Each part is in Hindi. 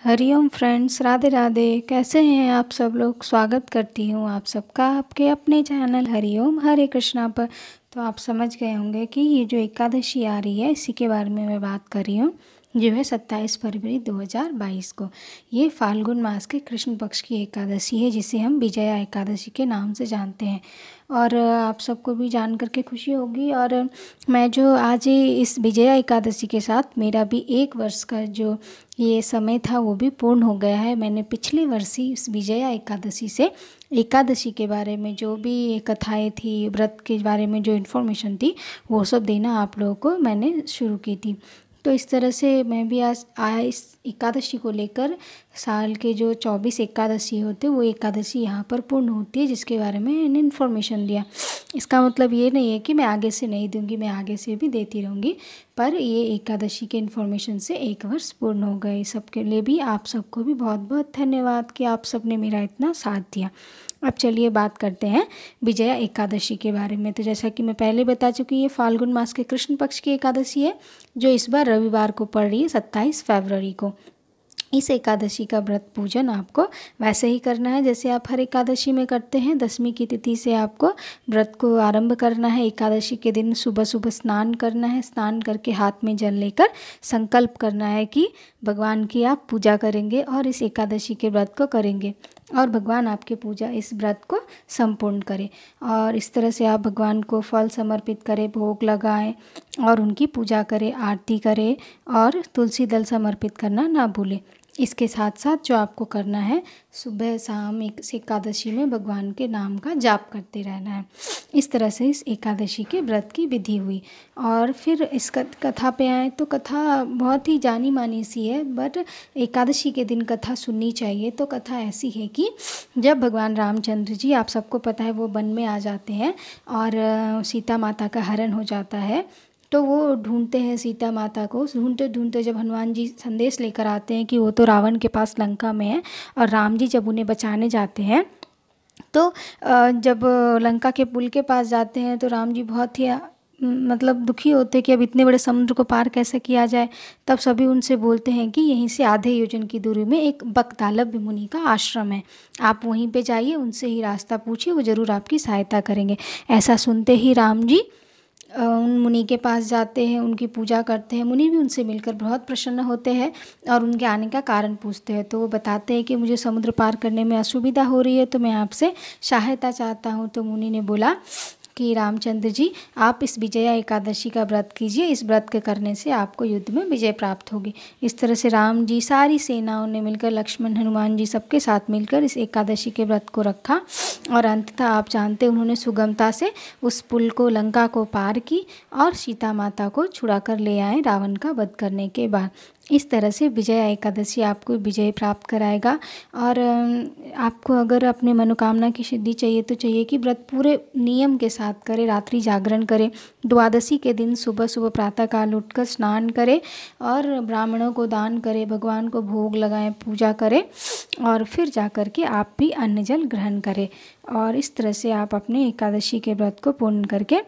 हरिओम फ्रेंड्स, राधे राधे। कैसे हैं आप सब लोग। स्वागत करती हूँ आप सबका आपके अपने चैनल हरिओम हरे कृष्णा पर। तो आप समझ गए होंगे कि ये जो एकादशी आ रही है इसी के बारे में मैं बात कर रही हूँ, जो है 27 फरवरी 2022 को। ये फाल्गुन मास के कृष्ण पक्ष की एकादशी है, जिसे हम विजया एकादशी के नाम से जानते हैं। और आप सबको भी जान करके खुशी होगी। और मैं जो आज इस विजया एकादशी के साथ मेरा भी 1 वर्ष का जो ये समय था वो भी पूर्ण हो गया है। मैंने पिछले वर्ष ही इस विजया एकादशी से एकादशी के बारे में जो भी कथाएं थी, व्रत के बारे में जो इन्फॉर्मेशन थी, वो सब देना आप लोगों को मैंने शुरू की थी। तो इस तरह से मैं भी आज इस एकादशी को लेकर साल के जो 24 एकादशी होते वो एकादशी यहाँ पर पूर्ण होती है, जिसके बारे में मैंने इन्फॉर्मेशन दिया। इसका मतलब ये नहीं है कि मैं आगे से नहीं दूंगी, मैं आगे से भी देती रहूँगी। पर ये एकादशी के इन्फॉर्मेशन से 1 वर्ष पूर्ण हो गए। सबके लिए भी आप सबको भी बहुत बहुत धन्यवाद कि आप सब ने मेरा इतना साथ दिया। अब चलिए बात करते हैं विजया एकादशी के बारे में। तो जैसा कि मैं पहले बता चुकी, ये फाल्गुन मास के कृष्ण पक्ष की एकादशी है, जो इस बार रविवार को पड़ रही है 27 फरवरी को। इस एकादशी का व्रत पूजन आपको वैसे ही करना है जैसे आप हर एकादशी में करते हैं। 10वीं की तिथि से आपको व्रत को आरंभ करना है। एकादशी के दिन सुबह सुबह स्नान करना है। स्नान करके हाथ में जल लेकर संकल्प करना है कि भगवान की आप पूजा करेंगे और इस एकादशी के व्रत को करेंगे, और भगवान आपके पूजा इस व्रत को संपूर्ण करें। और इस तरह से आप भगवान को फल समर्पित करें, भोग लगाएं और उनकी पूजा करें, आरती करें, और तुलसी दल समर्पित करना ना भूलें। इसके साथ साथ जो आपको करना है, सुबह शाम इस एकादशी में भगवान के नाम का जाप करते रहना है। इस तरह से इस एकादशी के व्रत की विधि हुई। और फिर इस कथा पे आए तो कथा बहुत ही जानी मानी सी है, बट एकादशी के दिन कथा सुननी चाहिए। तो कथा ऐसी है कि जब भगवान रामचंद्र जी, आप सबको पता है, वो वन में आ जाते हैं और सीता माता का हरण हो जाता है। तो वो ढूंढते हैं सीता माता को। ढूंढते ढूंढते जब हनुमान जी संदेश लेकर आते हैं कि वो तो रावण के पास लंका में है, और राम जी जब उन्हें बचाने जाते हैं तो जब लंका के पुल के पास जाते हैं तो राम जी बहुत ही मतलब दुखी होते हैं कि अब इतने बड़े समुद्र को पार कैसे किया जाए। तब सभी उनसे बोलते हैं कि यहीं से आधे योजन की दूरी में एक बकतालव्य मुनि का आश्रम है, आप वहीं पे जाइए, उनसे ही रास्ता पूछिए, वो ज़रूर आपकी सहायता करेंगे। ऐसा सुनते ही राम जी उन मुनि के पास जाते हैं, उनकी पूजा करते हैं। मुनि भी उनसे मिलकर बहुत प्रसन्न होते हैं और उनके आने का कारण पूछते हैं। तो वो बताते हैं कि मुझे समुद्र पार करने में असुविधा हो रही है, तो मैं आपसे सहायता चाहता हूँ। तो मुनि ने बोला कि रामचंद्र जी, आप इस विजया एकादशी का व्रत कीजिए, इस व्रत के करने से आपको युद्ध में विजय प्राप्त होगी। इस तरह से राम जी सारी सेनाओं ने मिलकर, लक्ष्मण हनुमान जी सबके साथ मिलकर इस एकादशी के व्रत को रखा, और अंततः आप जानते उन्होंने सुगमता से उस पुल को, लंका को पार की और सीता माता को छुड़ा कर ले आए रावण का वध करने के बाद। इस तरह से विजया एकादशी आपको विजय प्राप्त कराएगा। और आपको अगर अपने मनोकामना की सिद्धि चाहिए तो चाहिए कि व्रत पूरे नियम के साथ करें, रात्रि जागरण करें। द्वादशी के दिन सुबह सुबह प्रातःकाल उठकर स्नान करें और ब्राह्मणों को दान करें, भगवान को भोग लगाएं, पूजा करें, और फिर जा कर के आप भी अन्न जल ग्रहण करें। और इस तरह से आप अपने एकादशी के व्रत को पूर्ण करके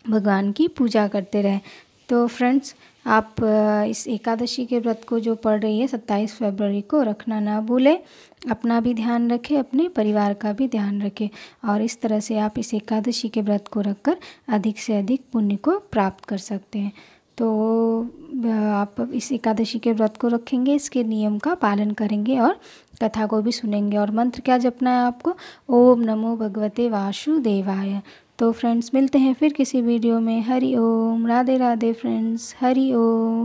भगवान की पूजा करते रहें। तो फ्रेंड्स, आप इस एकादशी के व्रत को जो पढ़ रही है 27 फरवरी को, रखना ना भूलें। अपना भी ध्यान रखें, अपने परिवार का भी ध्यान रखें, और इस तरह से आप इस एकादशी के व्रत को रखकर अधिक से अधिक पुण्य को प्राप्त कर सकते हैं। तो आप इस एकादशी के व्रत को रखेंगे, इसके नियम का पालन करेंगे और कथा को भी सुनेंगे। और मंत्र क्या जपना है आपको? ओम नमो भगवते वासुदेवाय। तो फ्रेंड्स, मिलते हैं फिर किसी वीडियो में। हरि ओम, राधे राधे फ्रेंड्स, हरि ओम।